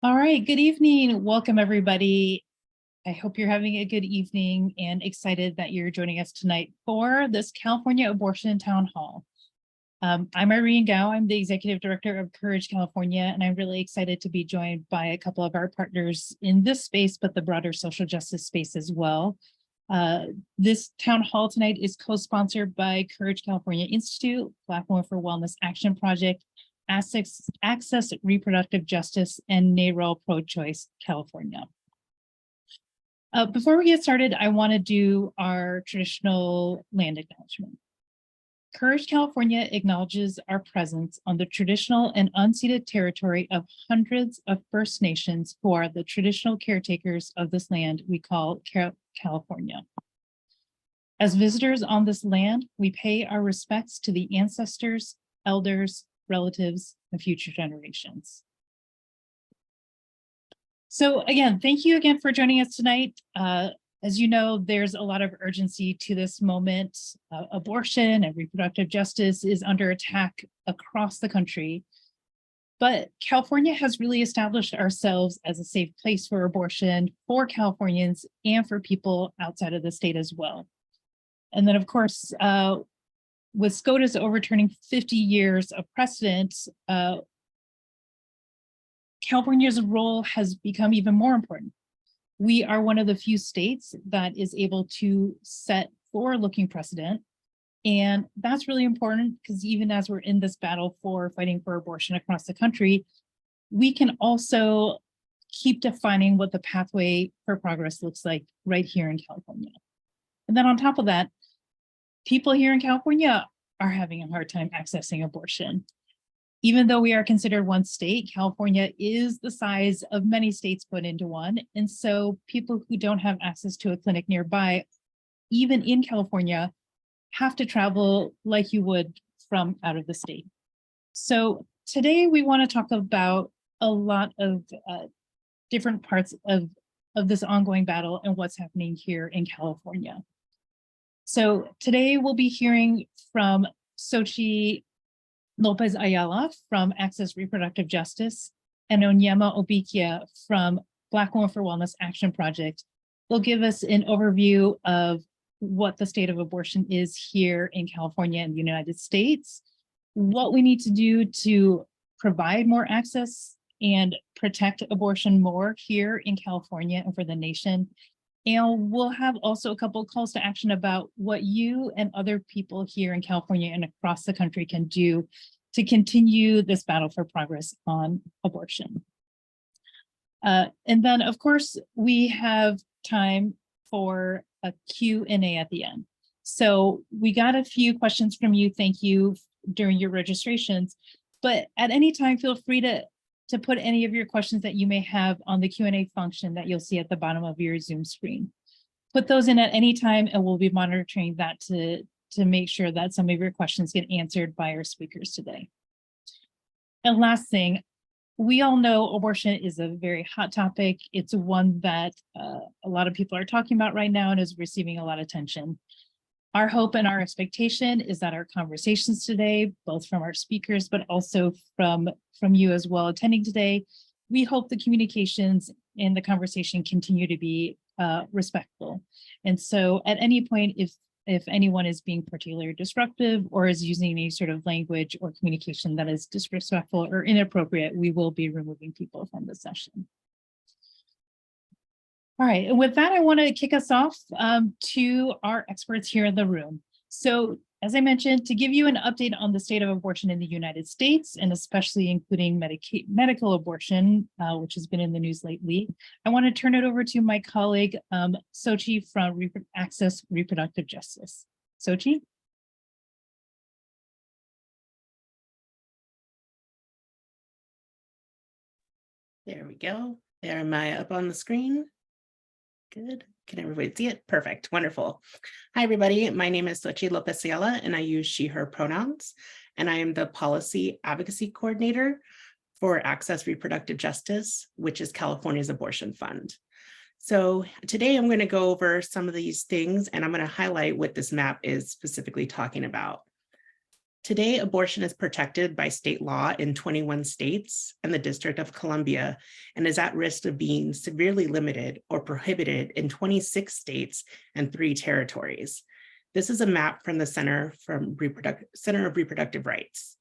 All right, good evening. Welcome, everybody. I hope you're having a good evening and excited that you're joining us tonight for this California Abortion Town Hall. I'm Irene Gao. I'm the Executive Director of Courage California, and I'm really excited to be joined by a couple of our partners in this space, but the broader social justice space as well. This town hall tonight is co-sponsored by Courage California Institute, Black Women for Wellness Action Project, Access Reproductive Justice, and NARAL Pro-Choice California. Before we get started, I want to do our traditional land acknowledgement. Courage California acknowledges our presence on the traditional and unceded territory of hundreds of First Nations who are the traditional caretakers of this land we call California. As visitors on this land, we pay our respects to the ancestors, elders, relatives, and future generations. So again, thank you again for joining us tonight. As you know, there's a lot of urgency to this moment. Abortion and reproductive justice is under attack across the country. But California has really established ourselves as a safe place for abortion for Californians and for people outside of the state as well. And then, of course, with SCOTUS overturning 50 years of precedent, California's role has become even more important. We are one of the few states that is able to set forward-looking precedent. And that's really important because even as we're in this battle for fighting for abortion across the country, we can also keep defining what the pathway for progress looks like right here in California. And then on top of that, people here in California are having a hard time accessing abortion. Even though we are considered one state, California is the size of many states put into one. And so people who don't have access to a clinic nearby, even in California, have to travel like you would from out of the state. So today we want to talk about a lot of different parts of this ongoing battle and what's happening here in California. So today we'll be hearing from Xochitl Lopez Ayala from Access Reproductive Justice and Onyema Obikia from Black Women for Wellness Action Project. They'll give us an overview of what the state of abortion is here in California and the United States, what we need to do to provide more access and protect abortion more here in California and for the nation. And we'll have also a couple of calls to action about what you and other people here in California and across the country can do to continue this battle for progress on abortion. And then, of course, we have time for a Q&A at the end. So we got a few questions from you. Thank you during your registrations. But at any time, feel free to put any of your questions that you may have on the Q&A function that you'll see at the bottom of your Zoom screen. Put those in at any time, and we'll be monitoring that to make sure that some of your questions get answered by our speakers today. And last thing, we all know abortion is a very hot topic. It's one that a lot of people are talking about right now and is receiving a lot of attention. Our hope and our expectation is that our conversations today, both from our speakers, but also from you as well attending today, we hope the communications in the conversation continue to be respectful. And so at any point, if anyone is being particularly disruptive or is using any sort of language or communication that is disrespectful or inappropriate, we will be removing people from the session. All right, and with that, I want to kick us off to our experts here in the room. So as I mentioned, to give you an update on the state of abortion in the United States, and especially including medical abortion, which has been in the news lately, I want to turn it over to my colleague, Xochitl from Access Reproductive Justice. Xochitl? There we go. There, am I up on the screen? Good. Can everybody see it? Perfect. Wonderful. Hi, everybody. My name is Xochitl Lopez Ayala, and I use she, her pronouns. And I am the Policy Advocacy Coordinator for Access Reproductive Justice, which is California's abortion fund. So today I'm going to go over some of these things, and I'm going to highlight what this map is specifically talking about. Today, abortion is protected by state law in 21 states and the District of Columbia, and is at risk of being severely limited or prohibited in 26 states and 3 territories. This is a map from the Center of Reproductive Rights.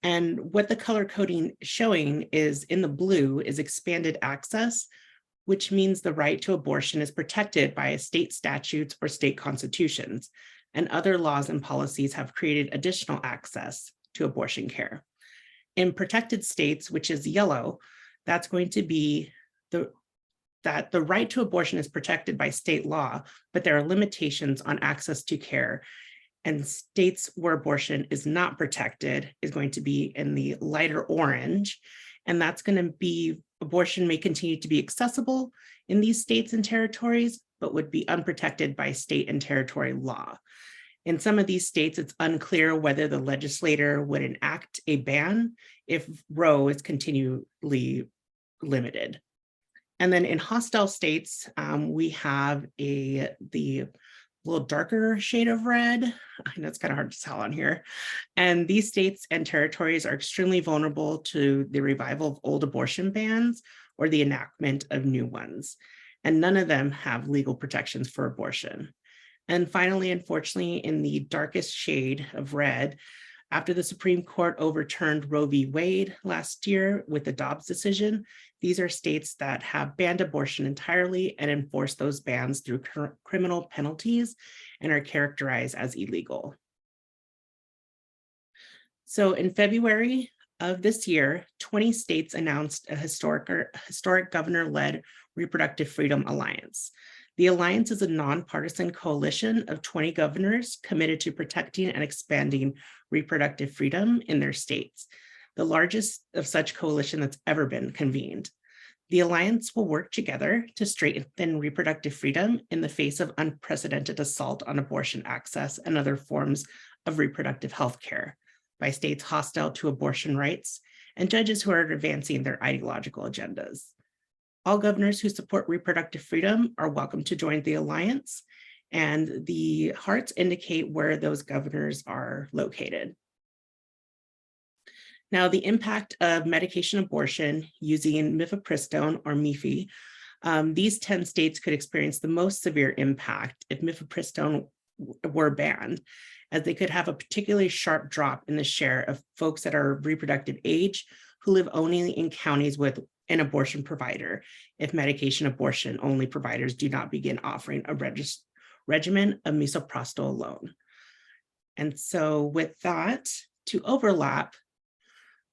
And what the color coding showing is in the blue is expanded access, which means the right to abortion is protected by state statutes or state constitutions, and other laws and policies have created additional access to abortion care. In protected states, which is yellow, that's going to be that the right to abortion is protected by state law, but there are limitations on access to care. And states where abortion is not protected is going to be in the lighter orange. And that's going to be abortion may continue to be accessible in these states and territories, but would be unprotected by state and territory law. In some of these states, it's unclear whether the legislator would enact a ban if Roe is continually limited. And then in hostile states, we have the little darker shade of red. I know it's kind of hard to tell on here. And these states and territories are extremely vulnerable to the revival of old abortion bans or the enactment of new ones. And none of them have legal protections for abortion. And finally, unfortunately, in the darkest shade of red, after the Supreme Court overturned Roe v. Wade last year with the Dobbs decision, these are states that have banned abortion entirely and enforce those bans through criminal penalties and are characterized as illegal. So in February of this year, 20 states announced a historic governor-led reproductive freedom alliance. The alliance is a nonpartisan coalition of 20 governors committed to protecting and expanding reproductive freedom in their states, the largest of such coalition that's ever been convened. The alliance will work together to strengthen reproductive freedom in the face of unprecedented assault on abortion access and other forms of reproductive health care by states hostile to abortion rights and judges who are advancing their ideological agendas. All governors who support reproductive freedom are welcome to join the alliance, and the hearts indicate where those governors are located. Now, the impact of medication abortion using mifepristone or Mifi, these 10 states could experience the most severe impact if mifepristone were banned, as they could have a particularly sharp drop in the share of folks that are of reproductive age who live only in counties with an abortion provider if medication abortion only providers do not begin offering a regimen of misoprostol alone. And so with that, to overlap,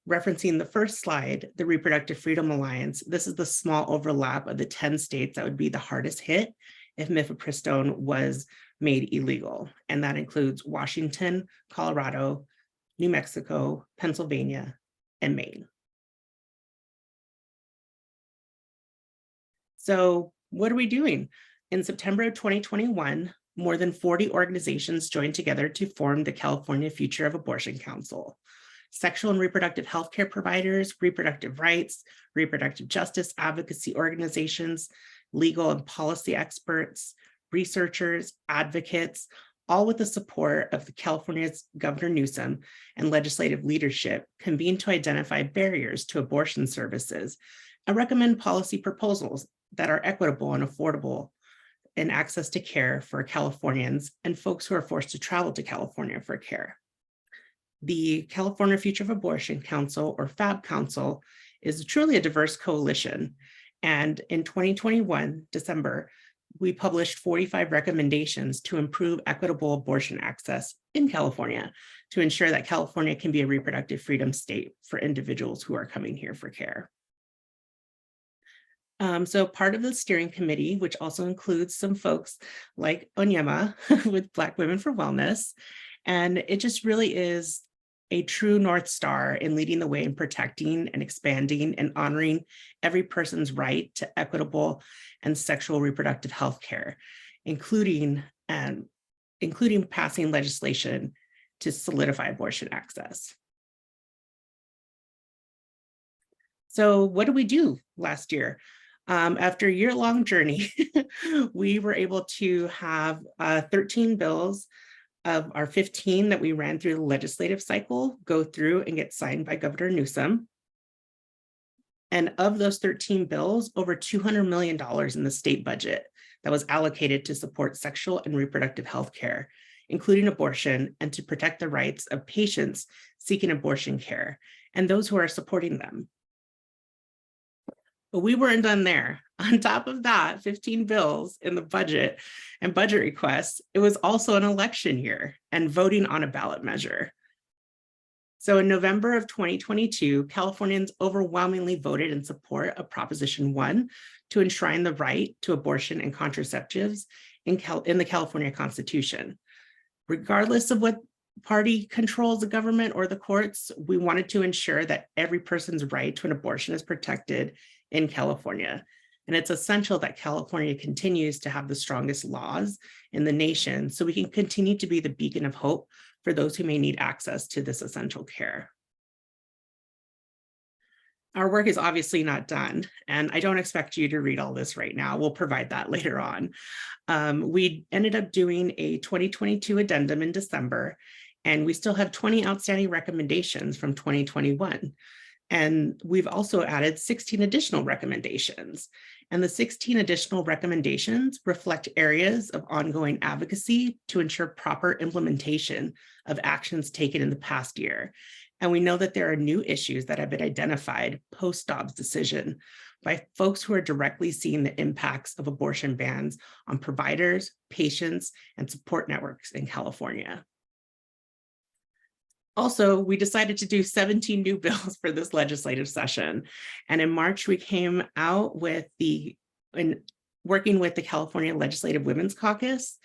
referencing the first slide, the Reproductive Freedom Alliance, this is the small overlap of the 10 states that would be the hardest hit if mifepristone was made illegal. And that includes Washington, Colorado, New Mexico, Pennsylvania, and Maine. So what are we doing? In September of 2021, more than 40 organizations joined together to form the California Future of Abortion Council. Sexual and reproductive healthcare providers, reproductive rights, reproductive justice advocacy organizations, legal and policy experts, researchers, advocates, all with the support of California's Governor Newsom and legislative leadership, convened to identify barriers to abortion services and recommend policy proposals that are equitable and affordable in access to care for Californians and folks who are forced to travel to California for care. The California Future of Abortion Council, or FAB Council, is truly a diverse coalition. And in 2021, December, we published 45 recommendations to improve equitable abortion access in California to ensure that California can be a reproductive freedom state for individuals who are coming here for care. So part of the steering committee, which also includes some folks like Onyema with Black Women for Wellness, and it just really is a true North Star in leading the way in protecting and expanding and honoring every person's right to equitable and sexual reproductive health care, including passing legislation to solidify abortion access. So what did we do last year? After a year-long journey, we were able to have 13 bills of our 15 that we ran through the legislative cycle go through and get signed by Governor Newsom. And of those 13 bills, over $200 million in the state budget that was allocated to support sexual and reproductive health care, including abortion, and to protect the rights of patients seeking abortion care and those who are supporting them. But we weren't done there. On top of that, 15 bills in the budget and budget requests, it was also an election year and voting on a ballot measure. So in November of 2022, Californians overwhelmingly voted in support of Proposition 1 to enshrine the right to abortion and contraceptives in the California Constitution. Regardless of what party controls the government or the courts, we wanted to ensure that every person's right to an abortion is protected in California. And it's essential that California continues to have the strongest laws in the nation so we can continue to be the beacon of hope for those who may need access to this essential care. Our work is obviously not done, and I don't expect you to read all this right now. We'll provide that later on. We ended up doing a 2022 addendum in December, and we still have 20 outstanding recommendations from 2021. And we've also added 16 additional recommendations. And the 16 additional recommendations reflect areas of ongoing advocacy to ensure proper implementation of actions taken in the past year. And we know that there are new issues that have been identified post-Dobbs decision by folks who are directly seeing the impacts of abortion bans on providers, patients, and support networks in California. Also, we decided to do 17 new bills for this legislative session. And in March, we came out with working with the California Legislative Women's Caucus.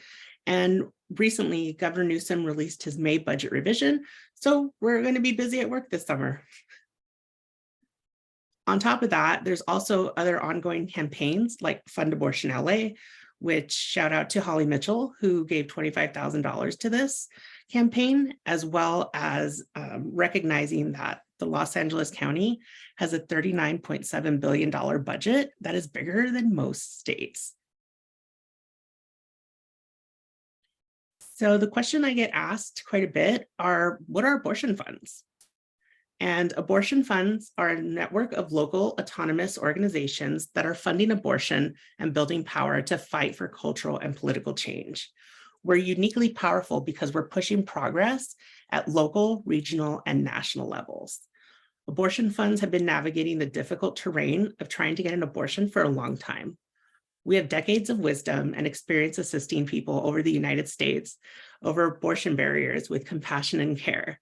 And recently, Governor Newsom released his May budget revision. So we're going to be busy at work this summer. On top of that, there's also other ongoing campaigns like Fund Abortion LA, which shout out to Holly Mitchell, who gave $25,000 to this campaign, as well as recognizing that the Los Angeles County has a $39.7 billion budget that is bigger than most states. So the question I get asked quite a bit are, what are abortion funds? And abortion funds are a network of local autonomous organizations that are funding abortion and building power to fight for cultural and political change. We're uniquely powerful because we're pushing progress at local, regional, and national levels. Abortion funds have been navigating the difficult terrain of trying to get an abortion for a long time. We have decades of wisdom and experience assisting people over the United States over abortion barriers with compassion and care.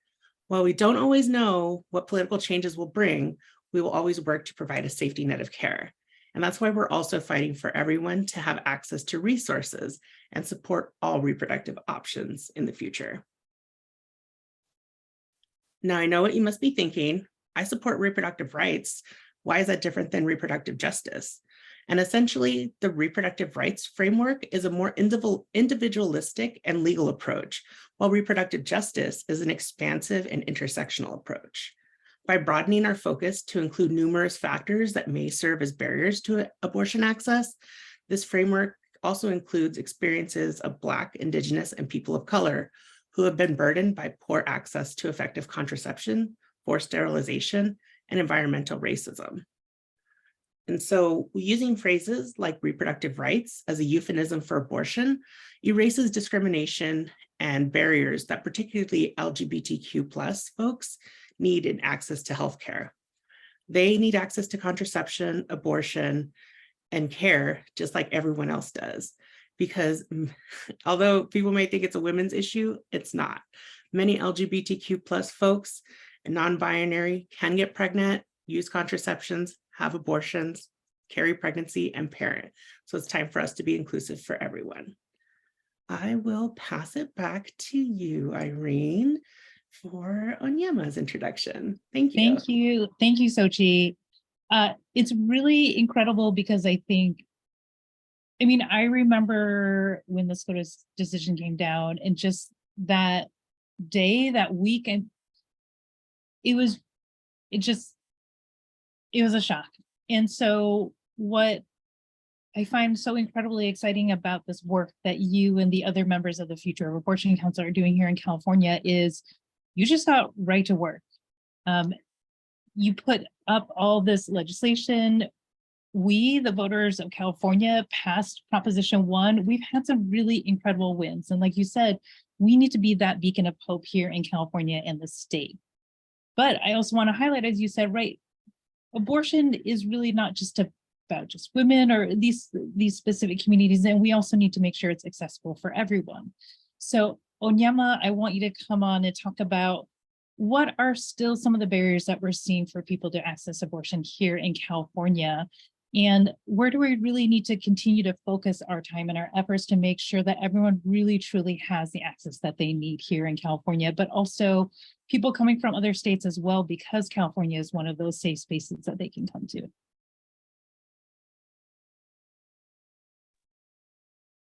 While we don't always know what political changes will bring, we will always work to provide a safety net of care. And that's why we're also fighting for everyone to have access to resources and support all reproductive options in the future. Now, I know what you must be thinking. I support reproductive rights. Why is that different than reproductive justice? And essentially, the reproductive rights framework is a more individualistic and legal approach, while reproductive justice is an expansive and intersectional approach. By broadening our focus to include numerous factors that may serve as barriers to abortion access, this framework also includes experiences of Black, Indigenous, and people of color who have been burdened by poor access to effective contraception, forced sterilization, and environmental racism. And so using phrases like reproductive rights as a euphemism for abortion erases discrimination and barriers that particularly LGBTQ+ folks need in access to healthcare. They need access to contraception, abortion, and care just like everyone else does. Because although people may think it's a women's issue, it's not. Many LGBTQ+ folks and non-binary can get pregnant, use contraceptions, have abortions, carry pregnancy, and parent. So it's time for us to be inclusive for everyone. I will pass it back to you, Irene, for Onyema's introduction. Thank you. Thank you. Thank you, Sochi. It's really incredible because I remember when the SCOTUS decision came down and just that day, that week, and it was a shock. And so what I find so incredibly exciting about this work that you and the other members of the Future of Abortion Council are doing here in California is you just got right to work. You put up all this legislation. We, the voters of California, passed Proposition 1. We've had some really incredible wins. And like you said, we need to be that beacon of hope here in California and the state. But I also want to highlight, as you said, right, abortion is really not just about just women or these specific communities, and we also need to make sure it's accessible for everyone. So Onyema, I want you to come on and talk about what are still some of the barriers that we're seeing for people to access abortion here in California, and where do we really need to continue to focus our time and our efforts to make sure that everyone really truly has the access that they need here in California, but also people coming from other states as well, because California is one of those safe spaces that they can come to.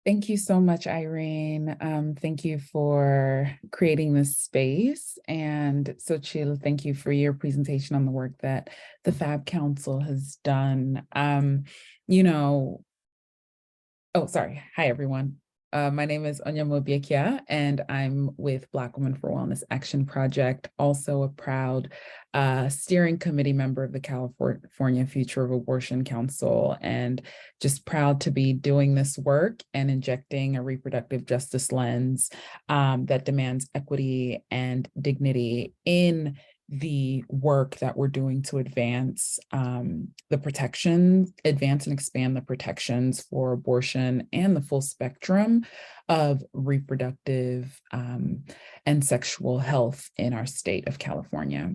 Thank you so much, Irene. Thank you for creating this space. And Xochitl, thank you for your presentation on the work that the FAB Council has done. Hi, everyone. My name is Onyema Biekia, and I'm with Black Women for Wellness Action Project, also a proud steering committee member of the California Future of Abortion Council, and just proud to be doing this work and injecting a reproductive justice lens that demands equity and dignity in the work that we're doing to advance the protections, advance and expand the protections for abortion and the full spectrum of reproductive and sexual health in our state of California.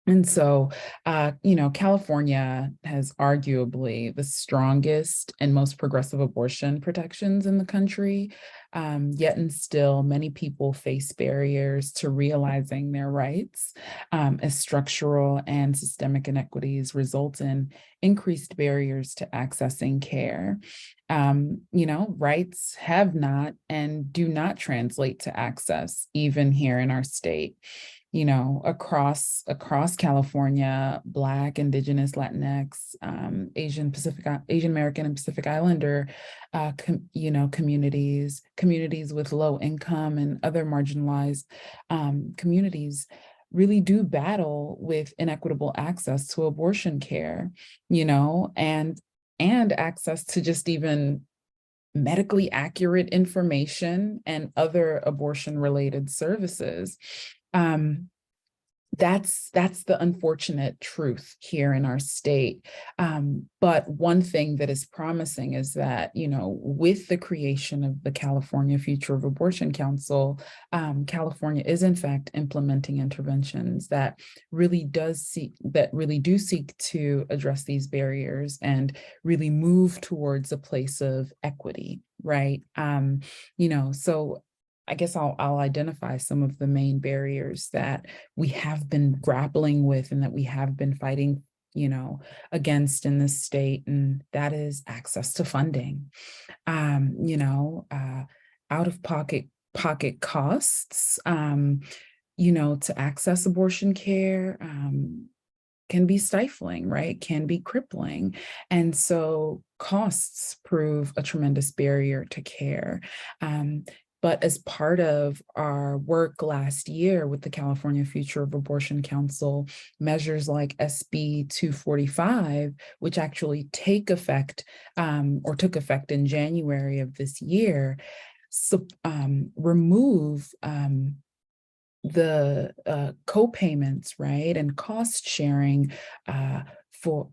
And so, California has arguably the strongest and most progressive abortion protections in the country, yet and still many people face barriers to realizing their rights as structural and systemic inequities result in increased barriers to accessing care. Rights have not and do not translate to access, even here in our state. Across California, Black, Indigenous, Latinx, Asian American and Pacific Islander, communities with low income and other marginalized communities really do battle with inequitable access to abortion care, and access to just even medically accurate information and other abortion-related services. That's the unfortunate truth here in our state. But one thing that is promising is that, with the creation of the California Future of Abortion Council, California is in fact implementing interventions that really do seek to address these barriers and really move towards a place of equity, right? So I guess I'll identify some of the main barriers that we have been grappling with and that we have been fighting, against in this state, and that is access to funding. Out-of-pocket costs, to access abortion care can be stifling, right? Can be crippling. And so costs prove a tremendous barrier to care. But as part of our work last year with the California Future of Abortion Council, measures like SB 245, which actually took effect in January of this year, remove the co-payments, right, and cost sharing for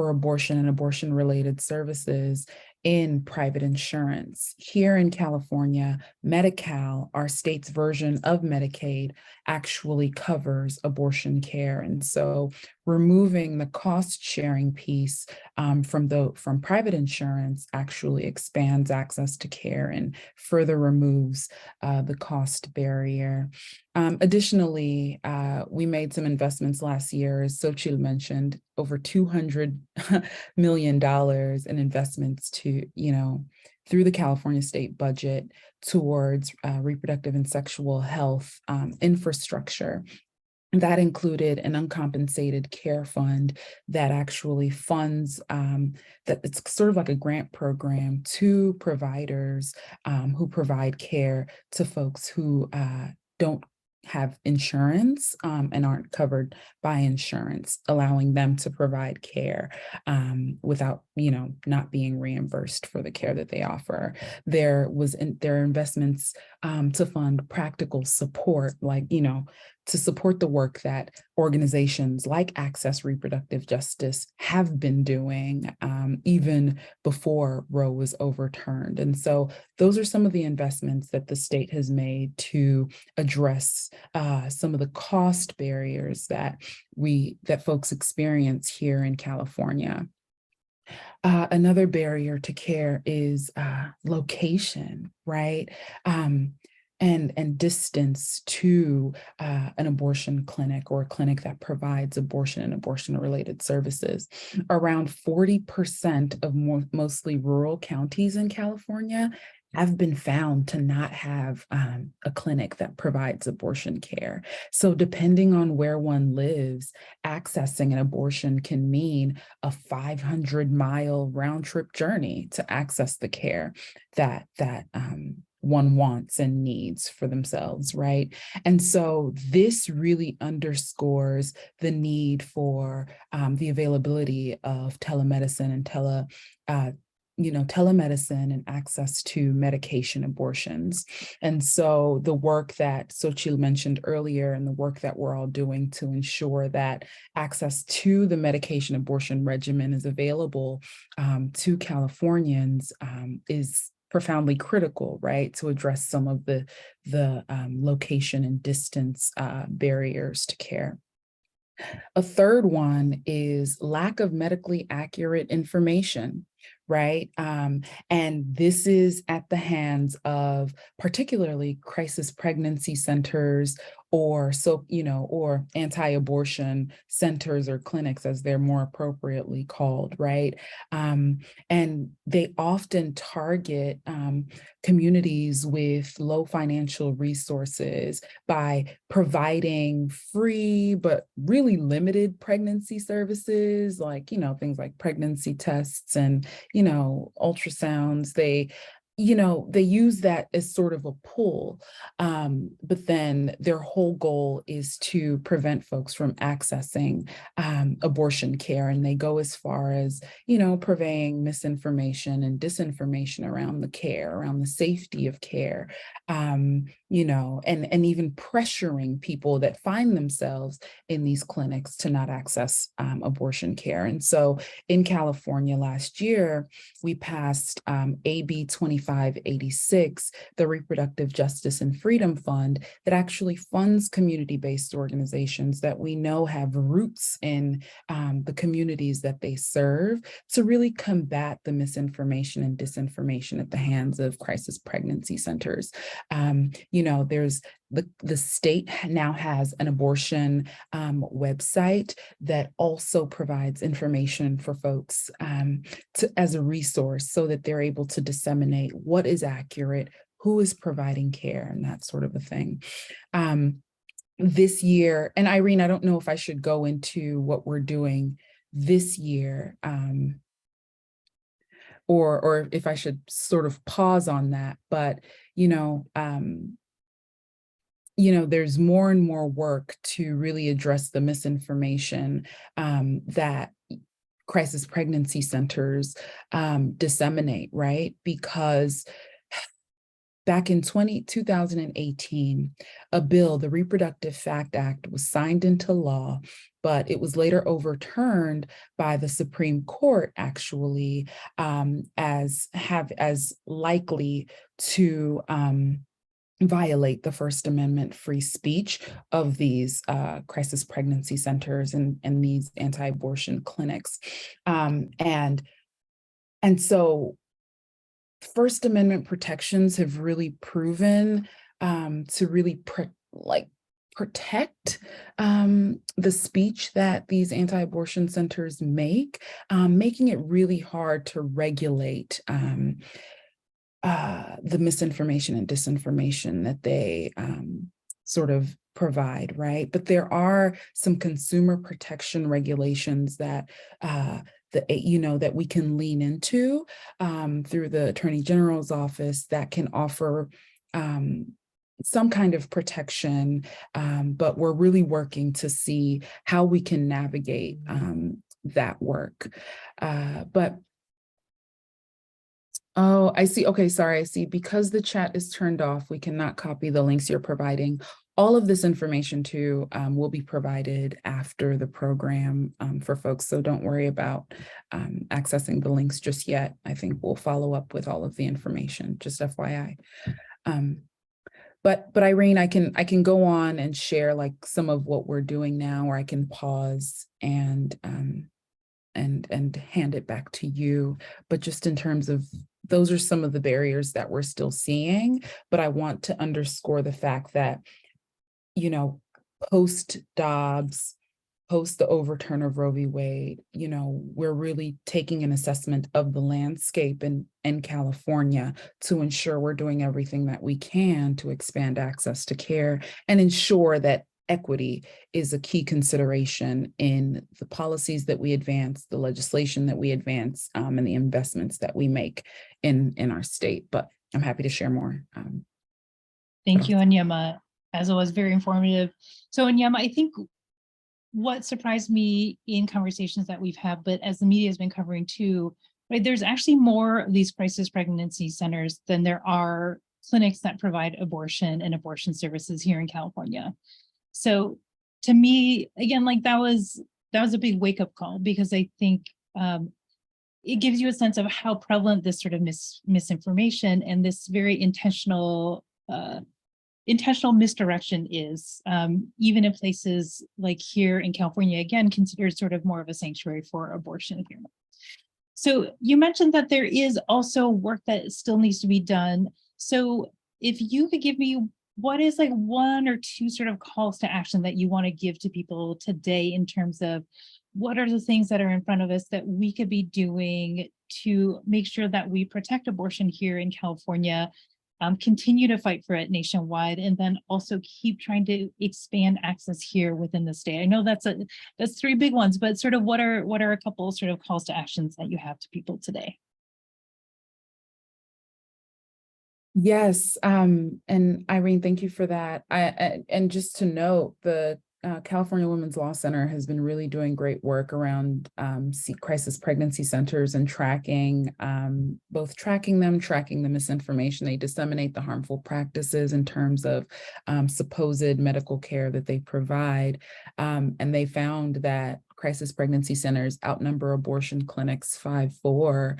abortion and abortion-related services in private insurance. Here in California, Medi-Cal, our state's version of Medicaid, actually covers abortion care. And so removing the cost sharing piece from private insurance actually expands access to care and further removes the cost barrier. Additionally, we made some investments last year, as Xochitl mentioned, over $200 million in investments through the California state budget towards reproductive and sexual health infrastructure. that included an uncompensated care fund that actually funds, that it's sort of like a grant program to providers who provide care to folks who don't have insurance and aren't covered by insurance, allowing them to provide care without, not being reimbursed for the care that they offer. There are investments to fund practical support, like, to support the work that organizations like Access Reproductive Justice have been doing even before Roe was overturned. And so those are some of the investments that the state has made to address some of the cost barriers that folks experience here in California. Another barrier to care is location, right? And distance to an abortion clinic or a clinic that provides abortion and abortion-related services. Around 40% of mostly rural counties in California have been found to not have a clinic that provides abortion care. So depending on where one lives, accessing an abortion can mean a 500-mile round-trip journey to access the care that one wants and needs for themselves, right? And so this really underscores the need for the availability of telemedicine and telemedicine and access to medication abortions. And so the work that Xochitl mentioned earlier and the work that we're all doing to ensure that access to the medication abortion regimen is available to Californians is profoundly critical, right, to address some of the location and distance barriers to care. A third one is lack of medically accurate information, right? And this is at the hands of particularly crisis pregnancy centers or anti-abortion centers or clinics, as they're more appropriately called, right? And they often target communities with low financial resources by providing free but really limited pregnancy services, like, things like pregnancy tests and, ultrasounds. They use that as sort of a pull, but then their whole goal is to prevent folks from accessing abortion care. And they go as far as, purveying misinformation and disinformation around the care, around the safety of care, and even pressuring people that find themselves in these clinics to not access abortion care. And so in California last year, we passed AB 2586, the Reproductive Justice and Freedom Fund, that actually funds community-based organizations that we know have roots in the communities that they serve to really combat the misinformation and disinformation at the hands of crisis pregnancy centers. There's the state now has an abortion website that also provides information for folks as a resource so that they're able to disseminate what is accurate, who is providing care, and that sort of a thing. This year, and Irene, I don't know if I should go into what we're doing this year, or if I should sort of pause on that, but there's more and more work to really address the misinformation that crisis pregnancy centers disseminate, right? Because back in 2018, a bill, the Reproductive Fact Act, was signed into law, but it was later overturned by the Supreme Court, actually, as likely to violate the First Amendment free speech of these crisis pregnancy centers and these anti-abortion clinics. And so First Amendment protections have really proven to really protect the speech that these anti-abortion centers make, making it really hard to regulate the misinformation and disinformation that they sort of provide, right? But there are some consumer protection regulations that that we can lean into through the Attorney General's office that can offer some kind of protection, but we're really working to see how we can navigate that work. Oh, I see. Okay, sorry, I see. Because the chat is turned off, we cannot copy the links you're providing. All of this information too will be provided after the program for folks. So don't worry about accessing the links just yet. I think we'll follow up with all of the information, just FYI. But Irene, I can go on and share like some of what we're doing now, or I can pause and hand it back to you. But just in terms of, those are some of the barriers that we're still seeing. But I want to underscore the fact that, post Dobbs, post the overturn of Roe v. Wade, we're really taking an assessment of the landscape in California to ensure we're doing everything that we can to expand access to care and ensure that equity is a key consideration in the policies that we advance, the legislation that we advance, and the investments that we make in our state. But I'm happy to share more. Thank you, Onyema. As it was very informative. So Onyema, I think what surprised me in conversations that we've had, but as the media has been covering too, right, there's actually more of these crisis pregnancy centers than there are clinics that provide abortion and abortion services here in California. So to me, again, like that was a big wake-up call, because I think it gives you a sense of how prevalent this sort of misinformation and this very intentional misdirection is, even in places like here in California, again, considered sort of more of a sanctuary for abortion here. So you mentioned that there is also work that still needs to be done. So if you could give me, what is like one or two sort of calls to action that you want to give to people today in terms of what are the things that are in front of us that we could be doing to make sure that we protect abortion here in California, continue to fight for it nationwide, and then also keep trying to expand access here within the state? I know that's three big ones, but sort of what are a couple sort of calls to actions that you have to people today? Yes, and Irene, thank you for that. And just to note, the California Women's Law Center has been really doing great work around crisis pregnancy centers and tracking them, tracking the misinformation they disseminate, the harmful practices in terms of supposed medical care that they provide. And they found that crisis pregnancy centers outnumber abortion clinics 5-4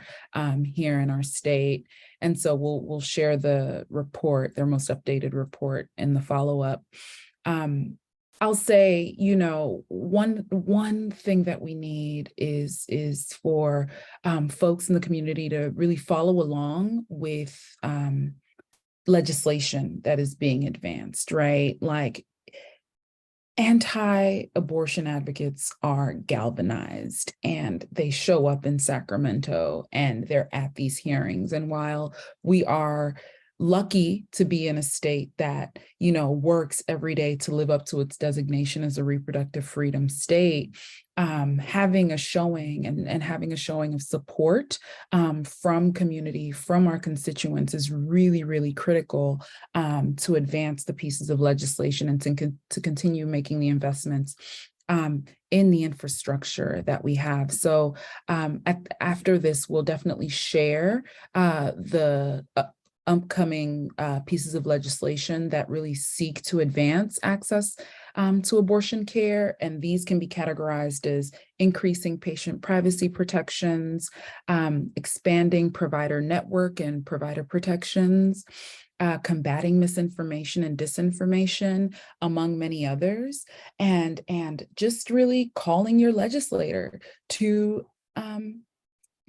here in our state. And so we'll share the report, their most updated report, in the follow-up. I'll say, one thing that we need is for folks in the community to really follow along with legislation that is being advanced, right? Like, anti-abortion advocates are galvanized and they show up in Sacramento and they're at these hearings. And while we are lucky to be in a state that, works every day to live up to its designation as a reproductive freedom state, having a showing and having a showing of support from community, from our constituents is really, really critical to advance the pieces of legislation and to continue making the investments in the infrastructure that we have. So after this, we'll definitely share the upcoming pieces of legislation that really seek to advance access to abortion care. And these can be categorized as increasing patient privacy protections, expanding provider network and provider protections, combating misinformation and disinformation, among many others, and just really calling your legislator to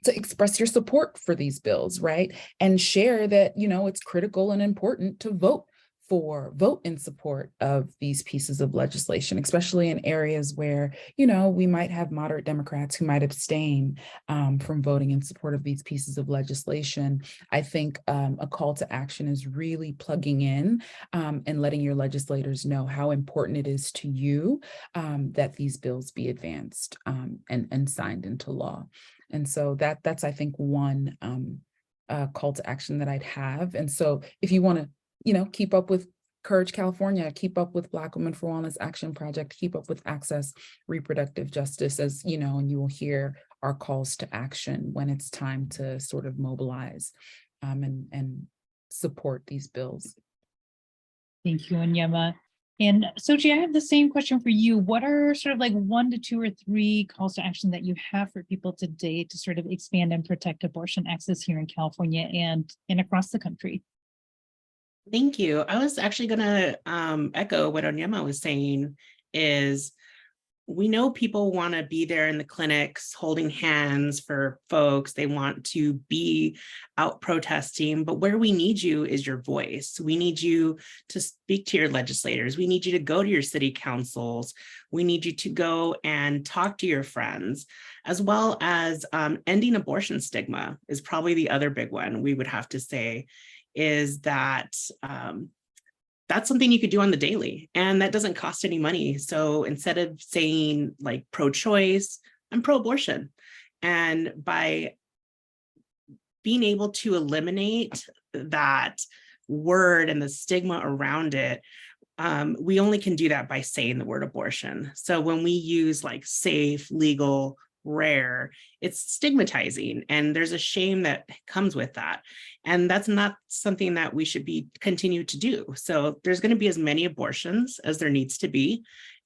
express your support for these bills, right? And share that, it's critical and important to vote vote in support of these pieces of legislation, especially in areas where, you know, we might have moderate Democrats who might abstain from voting in support of these pieces of legislation. I think a call to action is really plugging in and letting your legislators know how important it is to you that these bills be advanced and signed into law. And so that's, I think, one call to action that I'd have. And so if you want to, you know, keep up with Courage California, keep up with Black Women for Wellness Action Project, keep up with Access Reproductive Justice, as you know, and you will hear our calls to action when it's time to sort of mobilize and support these bills. Thank you, Onyema. And Sochi, I have the same question for you. What are sort of like 1 to 2 or 3 calls to action that you have for people today to sort of expand and protect abortion access here in California and across the country? Thank you. I was actually going to echo what Onyema was saying is we know people want to be there in the clinics holding hands for folks. They want to be out protesting, but where we need you is your voice. We need you to speak to your legislators. We need you to go to your city councils. We need you to go and talk to your friends, as well as ending abortion stigma is probably the other big one we would have to say is that that's something you could do on the daily, and that doesn't cost any money. So instead of saying like pro-choice, I'm pro-abortion. And by being able to eliminate that word and the stigma around it, we only can do that by saying the word abortion. So when we use like safe, legal, rare, it's stigmatizing, and there's a shame that comes with that. And that's not something that we should be continue to do. So there's going to be as many abortions as there needs to be.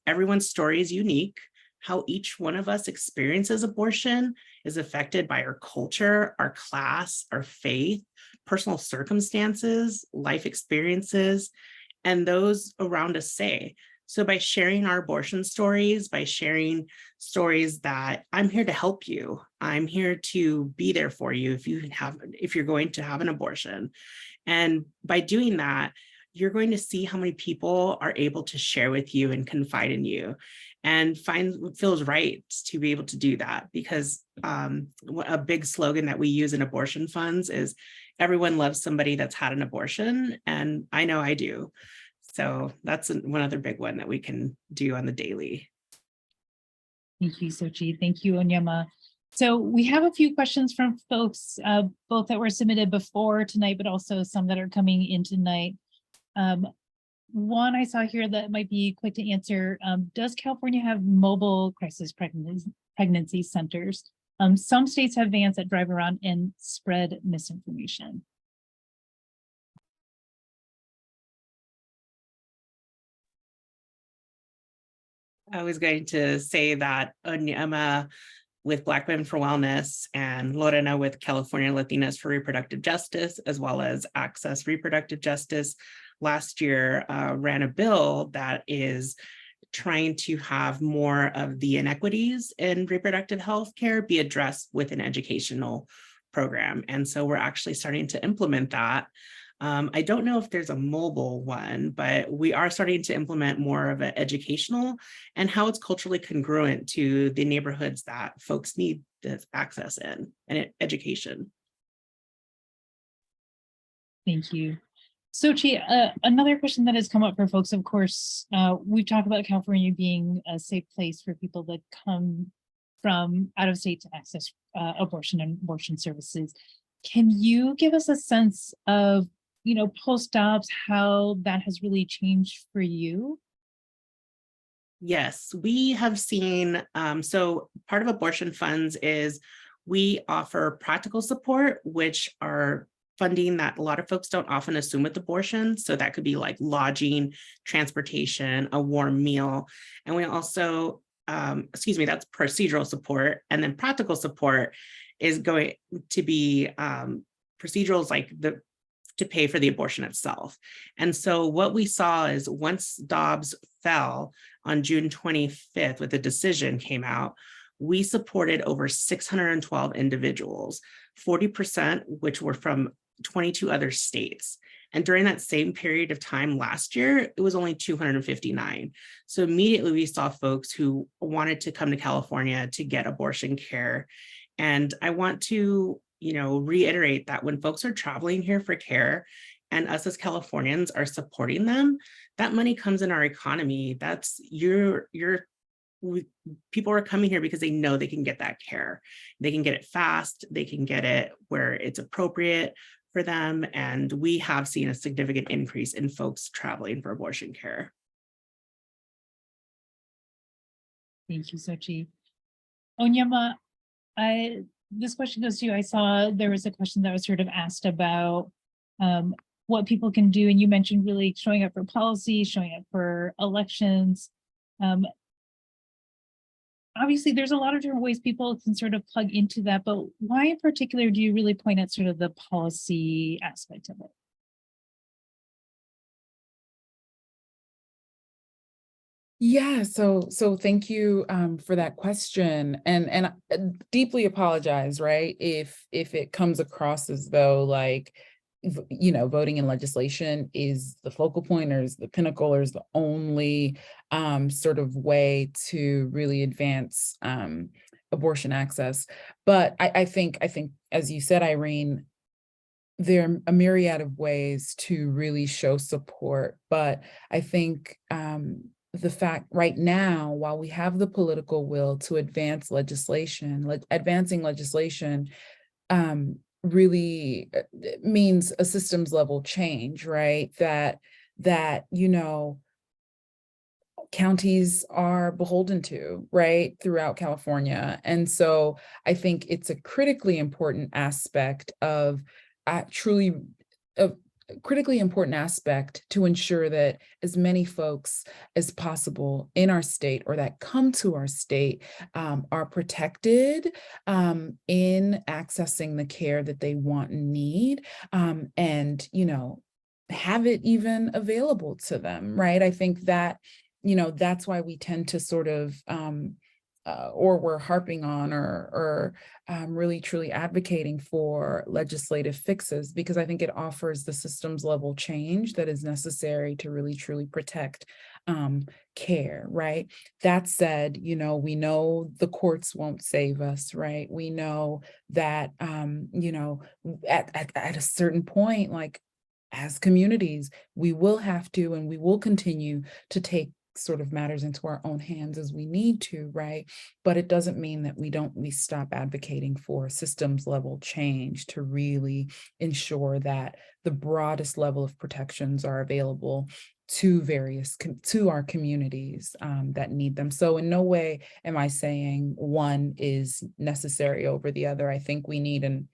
Everyone's story is unique. How each one of us experiences abortion is affected by our culture, our class, our faith, personal circumstances, life experiences, and those around us say. So by sharing our abortion stories, by sharing stories that I'm here to help you, I'm here to be there for you if you're going to have an abortion. And by doing that, you're going to see how many people are able to share with you and confide in you and find what feels right to be able to do that. Because a big slogan that we use in abortion funds is everyone loves somebody that's had an abortion. And I know I do. So that's one other big one that we can do on the daily. Thank you, Sochi. Thank you, Onyema. So we have a few questions from folks, both that were submitted before tonight, but also some that are coming in tonight. One I saw here that might be quick to answer. Does California have mobile crisis pregnancy centers? Some states have vans that drive around and spread misinformation. I was going to say that Onyema with Black Women for Wellness and Lorena with California Latinas for Reproductive Justice, as well as Access Reproductive Justice, last year ran a bill that is trying to have more of the inequities in reproductive health care be addressed with an educational program. And so we're actually starting to implement that. I don't know if there's a mobile one, but we are starting to implement more of an educational and how it's culturally congruent to the neighborhoods that folks need this access in and education. Thank you. Sochi, another question that has come up for folks, of course, we've talked about California being a safe place for people that come from out of state to access abortion and abortion services. Can you give us a sense of, you know, post-ops, how that has really changed for you? Yes, we have seen, so part of abortion funds is we offer practical support, which are funding that a lot of folks don't often assume with abortion. So that could be like lodging, transportation, a warm meal. And we also, that's procedural support. And then practical support is going to be procedurals like to pay for the abortion itself. And so what we saw is once Dobbs fell on June 25th, with the decision came out, we supported over 612 individuals, 40%, which were from 22 other states. And during that same period of time last year, it was only 259. So immediately we saw folks who wanted to come to California to get abortion care. And I want to, reiterate that when folks are traveling here for care and us as Californians are supporting them, that money comes in our economy. That's people are coming here because they know they can get that care. They can get it fast. They can get it where it's appropriate for them. And we have seen a significant increase in folks traveling for abortion care. Thank you, Sochi. Onyema, this question goes to you. I saw there was a question that was sort of asked about what people can do. And you mentioned really showing up for policy, showing up for elections. Obviously, there's a lot of different ways people can sort of plug into that, but why in particular do you really point at sort of the policy aspect of it? Yeah, so thank you for that question, and I deeply apologize, right? If it comes across as though like voting in legislation is the focal point or is the pinnacle or is the only sort of way to really advance abortion access. But I think as you said, Irene, there are a myriad of ways to really show support. But I think the fact right now, while we have the political will to advance legislation, advancing legislation really means a systems level change, right? That counties are beholden to, right, throughout California. And so I think it's a critically important aspect of critically important aspect to ensure that as many folks as possible in our state or that come to our state are protected in accessing the care that they want and need, and have it even available to them, right? I think that that's why we tend to sort of or we're harping on or really truly advocating for legislative fixes, because I think it offers the systems level change that is necessary to really truly protect care, right? That said, we know the courts won't save us, right? We know that, at a certain point, like as communities, we will have to, and we will continue to take sort of matters into our own hands as we need to, right? But it doesn't mean that we stop advocating for systems level change to really ensure that the broadest level of protections are available to our communities that need them. So in no way am I saying one is necessary over the other. I think we need an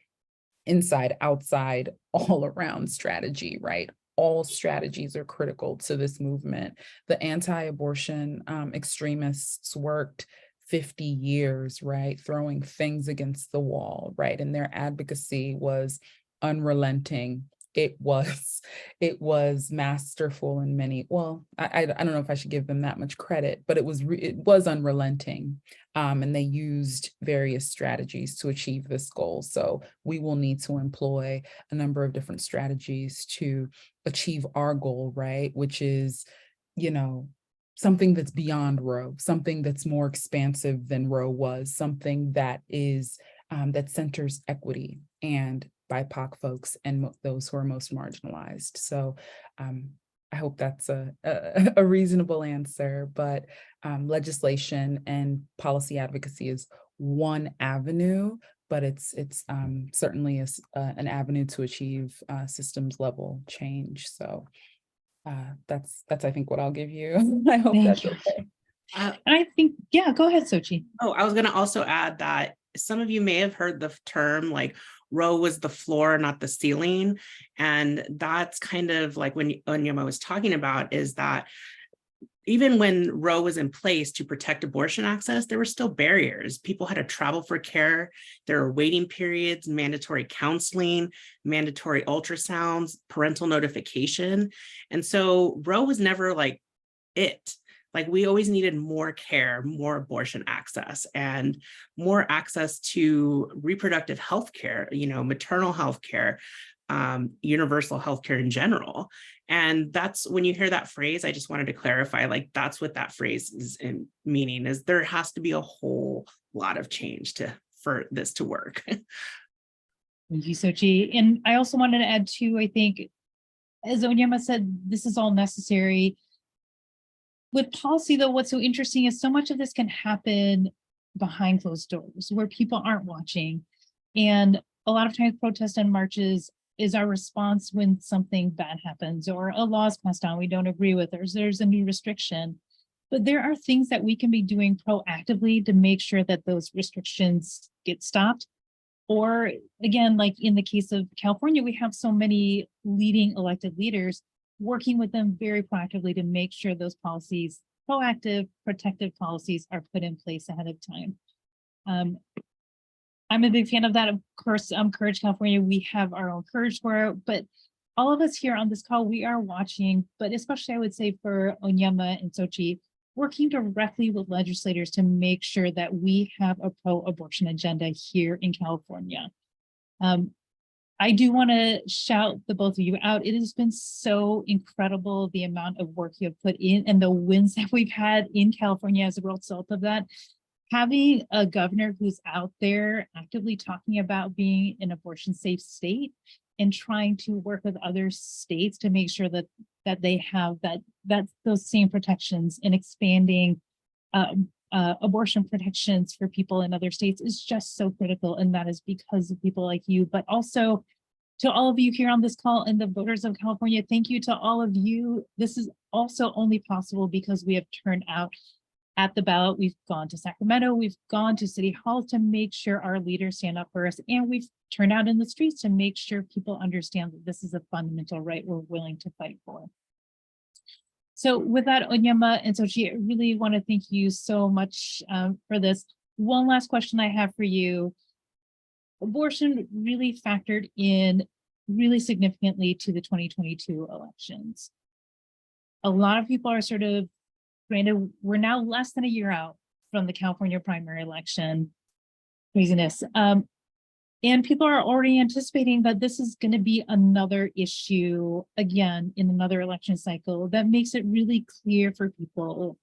inside, outside, all around strategy, right? All strategies are critical to this movement. The anti-abortion extremists worked 50 years, right? Throwing things against the wall, right? And their advocacy was unrelenting. It was masterful in many, well, I don't know if I should give them that much credit, but it was unrelenting. And they used various strategies to achieve this goal. So we will need to employ a number of different strategies to achieve our goal, right? Which is, something that's beyond Roe, something that's more expansive than Roe was, something that is, that centers equity and BIPOC folks and those who are most marginalized. So I hope that's a reasonable answer, but legislation and policy advocacy is one avenue, but it's certainly an avenue to achieve systems level change. So that's I think what I'll give you. I hope that's okay. And I think, yeah, go ahead, Sochi. Oh, I was going to also add that some of you may have heard the term like Roe was the floor, not the ceiling. And that's kind of like when Onyema was talking about, is that even when Roe was in place to protect abortion access, there were still barriers. People had to travel for care. There were waiting periods, mandatory counseling, mandatory ultrasounds, parental notification. And so Roe was never like it. Like we always needed more care, more abortion access, and more access to reproductive health care, maternal health care, universal healthcare in general. And that's when you hear that phrase, I just wanted to clarify, like, that's what that phrase is in meaning, is there has to be a whole lot of change for this to work. Thank you, Sochi. And I also wanted to add too, I think, as Onyema said, this is all necessary. With policy, though, what's so interesting is so much of this can happen behind closed doors where people aren't watching. And a lot of times protests and marches is our response when something bad happens or a law is passed on we don't agree with, or there's a new restriction. But there are things that we can be doing proactively to make sure that those restrictions get stopped. Or again, like in the case of California, we have so many leading elected leaders working with them very proactively to make sure those policies, proactive, protective policies, are put in place ahead of time. I'm a big fan of that. Of course, Courage California, we have our own Courage for it, but all of us here on this call, we are watching, but especially I would say for Onyema and Sochi, working directly with legislators to make sure that we have a pro-abortion agenda here in California. I do want to shout the both of you out. It has been so incredible the amount of work you have put in and the wins that we've had in California as a result of that. Having a governor who's out there actively talking about being an abortion safe state and trying to work with other states to make sure that they have those same protections and expanding abortion protections for people in other states is just so critical. And that is because of people like you, but also to all of you here on this call and the voters of California, thank you to all of you. This is also only possible because we have turned out at the ballot. We've gone to Sacramento, we've gone to City Hall to make sure our leaders stand up for us, and we've turned out in the streets to make sure people understand that this is a fundamental right we're willing to fight for. So with that, Onyema and Sochi, I really want to thank you so much for this. One last question I have for you. Abortion really factored in really significantly to the 2022 elections. A lot of people are sort of, granted, we're now less than a year out from the California primary election. Craziness. And people are already anticipating that this is going to be another issue again in another election cycle that makes it really clear for people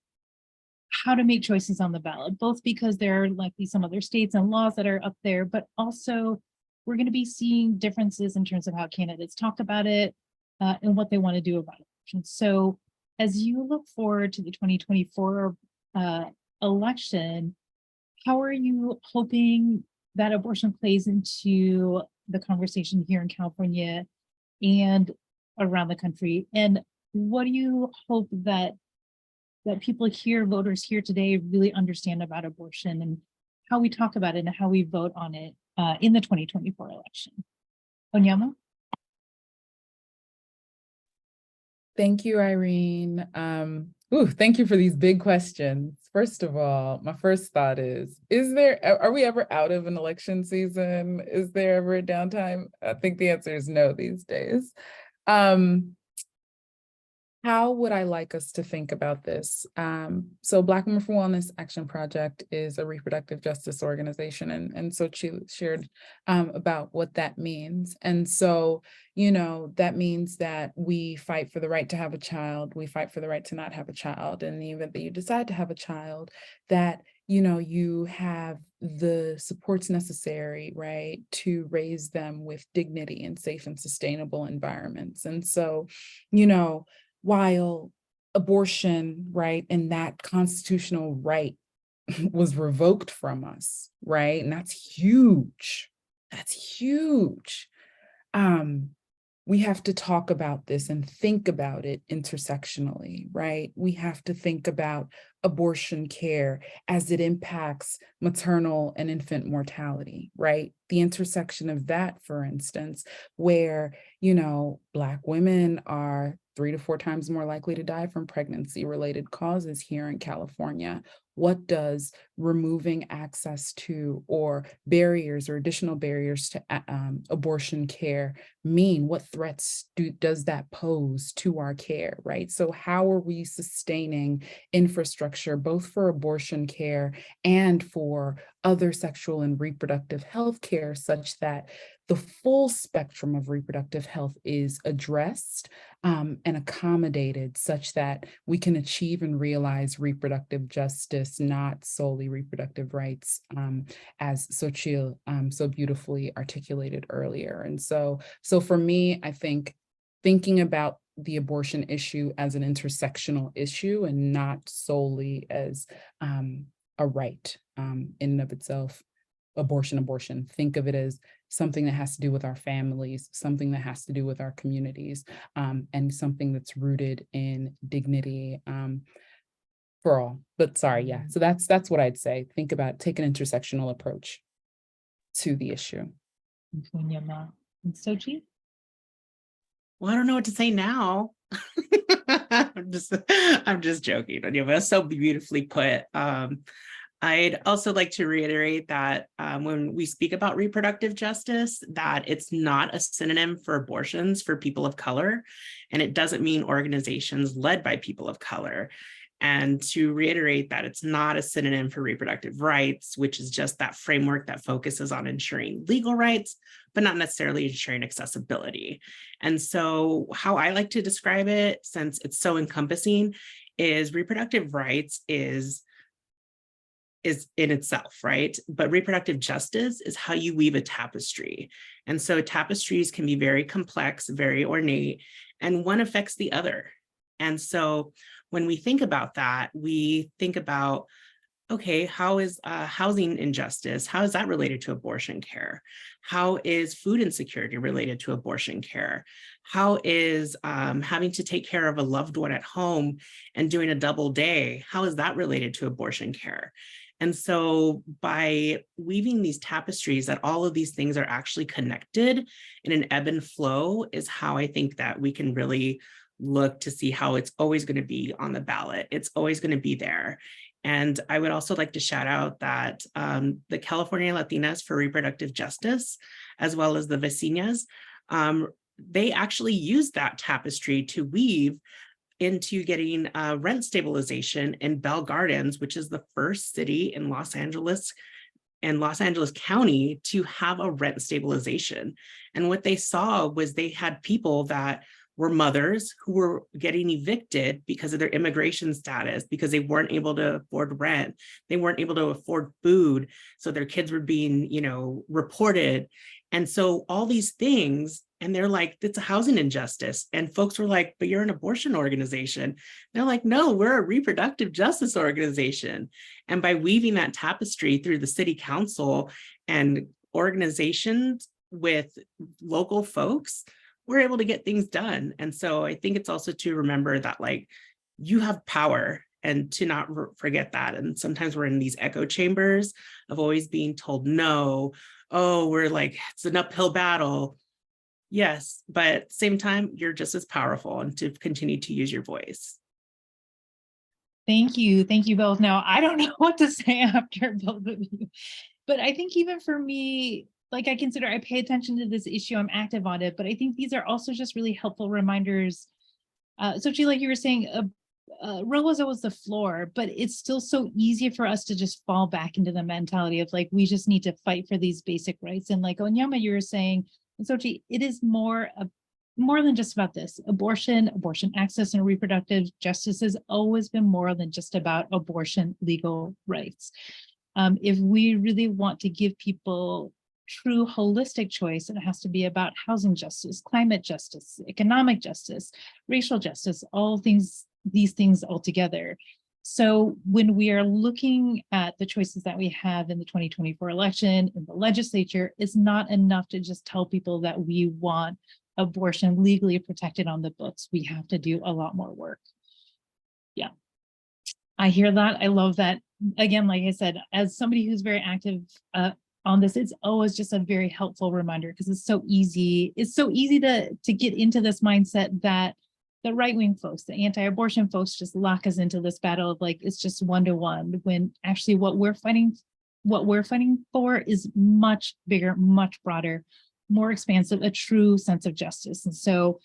how to make choices on the ballot, both because there are likely some other states and laws that are up there, but also we're going to be seeing differences in terms of how candidates talk about it and what they want to do about it. So as you look forward to the 2024 election, how are you hoping that abortion plays into the conversation here in California and around the country? And what do you hope that people here, voters here today, really understand about abortion and how we talk about it and how we vote on it in the 2024 election? Onyema? Thank you, Irene. Thank you for these big questions. First of all, my first thought is are we ever out of an election season? Is there ever a downtime? I think the answer is no these days. How would I like us to think about this? So Black Women for Wellness Action Project is a reproductive justice organization, and so she shared about what that means. And so, that means that we fight for the right to have a child, we fight for the right to not have a child. In the event that you decide to have a child, that you have the supports necessary, right, to raise them with dignity in safe and sustainable environments. And so, while abortion, right, and that constitutional right was revoked from us, right, and that's huge. That's huge. We have to talk about this and think about it intersectionally, right? We have to think about abortion care as it impacts maternal and infant mortality, right? The intersection of that, for instance, where, Black women are 3 to 4 times more likely to die from pregnancy-related causes here in California. What does removing access to or barriers or additional barriers to abortion care mean? What threats does that pose to our care, right? So how are we sustaining infrastructure both for abortion care and for other sexual and reproductive health care such that the full spectrum of reproductive health is addressed and accommodated such that we can achieve and realize reproductive justice, not solely reproductive rights, as Xochitl so beautifully articulated earlier. And so for me, I think thinking about the abortion issue as an intersectional issue and not solely as a right in and of itself, abortion. Think of it as something that has to do with our families, something that has to do with our communities, and something that's rooted in dignity for all. But sorry, yeah. So that's what I'd say. Think about, take an intersectional approach to the issue. Onyema. And Sochi? Well, I don't know what to say now. I'm just joking. That's so beautifully put. I'd also like to reiterate that when we speak about reproductive justice, that it's not a synonym for abortions for people of color, and it doesn't mean organizations led by people of color. And to reiterate that it's not a synonym for reproductive rights, which is just that framework that focuses on ensuring legal rights, but not necessarily ensuring accessibility. And so how I like to describe it, since it's so encompassing, is reproductive rights is in itself, right? But reproductive justice is how you weave a tapestry. And so tapestries can be very complex, very ornate, and one affects the other. And so when we think about that, we think about, okay, how is housing injustice? How is that related to abortion care? How is food insecurity related to abortion care? How is having to take care of a loved one at home and doing a double day? How is that related to abortion care? And so by weaving these tapestries that all of these things are actually connected in an ebb and flow is how I think that we can really look to see how it's always going to be on the ballot. It's always going to be there. And I would also like to shout out that the California Latinas for Reproductive Justice, as well as the Vecinas, they actually use that tapestry to weave into getting rent stabilization in Bell Gardens, which is the first city in Los Angeles and Los Angeles County to have a rent stabilization. And what they saw was they had people that were mothers who were getting evicted because of their immigration status, because they weren't able to afford rent, they weren't able to afford food, so their kids were being, reported. And so all these things, and they're like, it's a housing injustice. And folks were like, but you're an abortion organization. They're like, no, we're a reproductive justice organization. And by weaving that tapestry through the city council and organizations with local folks, we're able to get things done. And so I think it's also to remember that, like, you have power, and to not forget that. And sometimes we're in these echo chambers of always being told no, oh, we're like, it's an uphill battle. Yes, but at the same time, you're just as powerful, and to continue to use your voice. Thank you. Thank you both. Now, I don't know what to say after both of you, but I think even for me, like, I pay attention to this issue, I'm active on it, but I think these are also just really helpful reminders. Sochi, like you were saying, Roe was always the floor, but it's still so easy for us to just fall back into the mentality of like, we just need to fight for these basic rights. And like Onyema, you were saying, and Sochi, it is more than just about this. Abortion access, and reproductive justice has always been more than just about abortion legal rights. If we really want to give people true holistic choice, it has to be about housing justice, climate justice, economic justice, racial justice, these things all together. So when we are looking at the choices that we have in the 2024 election, in the legislature, it's not enough to just tell people that we want abortion legally protected on the books. We have to do a lot more work. Yeah, I hear that. I love that. Again, like I said, as somebody who's very active on this, it's always just a very helpful reminder, because it's so easy. It's so easy to get into this mindset that the right-wing folks, the anti-abortion folks, just lock us into this battle of like, it's just 1-to-1, when actually what we're fighting for is much bigger, much broader, more expansive, a true sense of justice. And so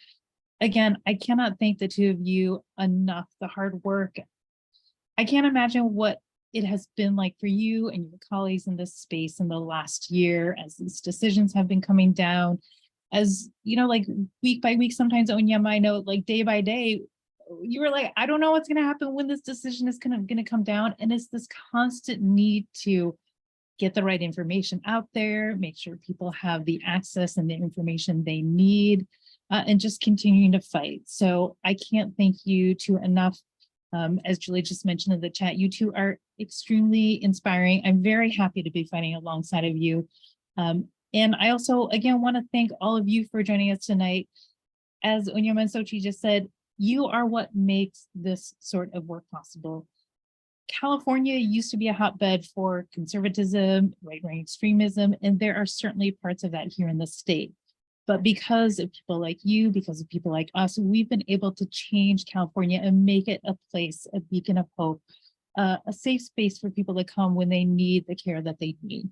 again, I cannot thank the two of you enough. The hard work, I can't imagine what it has been like for you and your colleagues in this space in the last year as these decisions have been coming down, as you know, like week by week, sometimes Onyema, I know like day by day, you were like, I don't know what's going to happen when this decision is going to come down. And it's this constant need to get the right information out there, make sure people have the access and the information they need, and just continuing to fight. So I can't thank you two enough. As Julie just mentioned in the chat, you two are extremely inspiring. I'm very happy to be fighting alongside of you. And I also, again, want to thank all of you for joining us tonight. As Onyema and Sochi just said, you are what makes this sort of work possible. California used to be a hotbed for conservatism, right-wing extremism, and there are certainly parts of that here in the state. But because of people like you, because of people like us, we've been able to change California and make it a place, a beacon of hope, a safe space for people to come when they need the care that they need.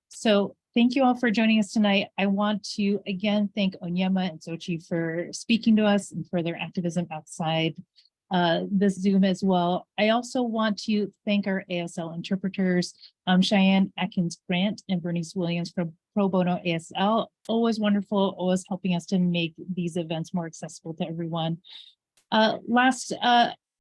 So thank you all for joining us tonight. I want to again thank Onyema and Sochi for speaking to us and for their activism outside this Zoom as well. I also want to thank our ASL interpreters, Cheyenne Atkins Grant and Bernice Williams from Pro Bono ASL. Always wonderful, always helping us to make these events more accessible to everyone. Last,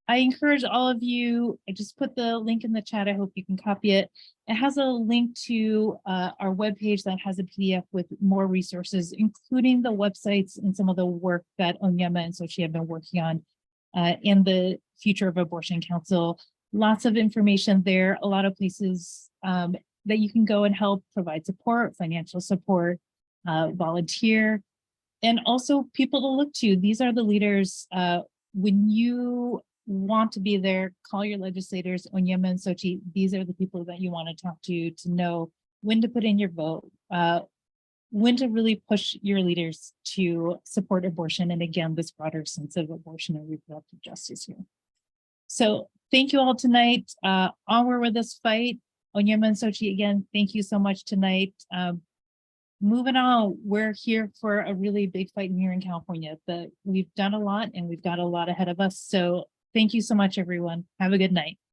I encourage all of you, I just put the link in the chat, I hope you can copy it. It has a link to our webpage that has a PDF with more resources, including the websites and some of the work that Onyema and Sochi have been working on in the Future of Abortion Council. Lots of information there, a lot of places that you can go and help provide support, financial support, volunteer, and also people to look to. These are the leaders. When you want to be there, call your legislators, Onyema and Sochi. These are the people that you want to talk to know when to put in your vote, when to really push your leaders to support abortion. And again, this broader sense of abortion and reproductive justice here. So thank you all tonight. Onward with this fight. Onyema and Sochi, again, thank you so much tonight. Moving on, we're here for a really big fight here in California, but we've done a lot and we've got a lot ahead of us. So thank you so much, everyone. Have a good night.